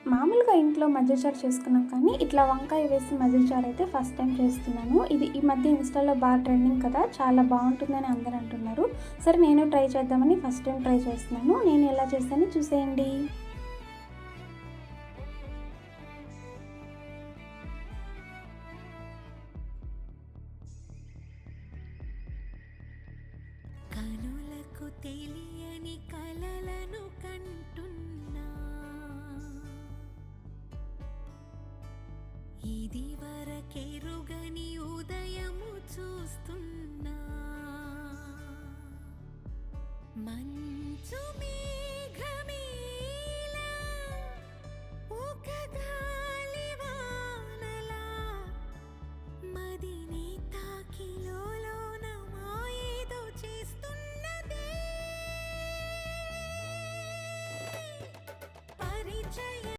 మామూలుగా ఇంట్లో మజ్జిగచారు చేసుకున్నాం కానీ ఇట్లా వంకాయ వేసి మజ్జిగచారు అయితే ఫస్ట్ టైం చేస్తున్నాను. ఇది ఈ మధ్య ఇన్‌స్టాలో బాగా ట్రెండింగ్ కదా! చాలా బావుంటుందని అందరూ అంటున్నారు. సరే నేను ట్రై చేద్దామని ఫస్ట్ టైం ట్రై చేస్తున్నాను. నేను ఎలా చేశానో చూసేయండి. కనులకు తెలియని కలలను కంటున్నా, ఇది వరకెరుగని ఉదయము చూస్తున్నా, మంచు మీద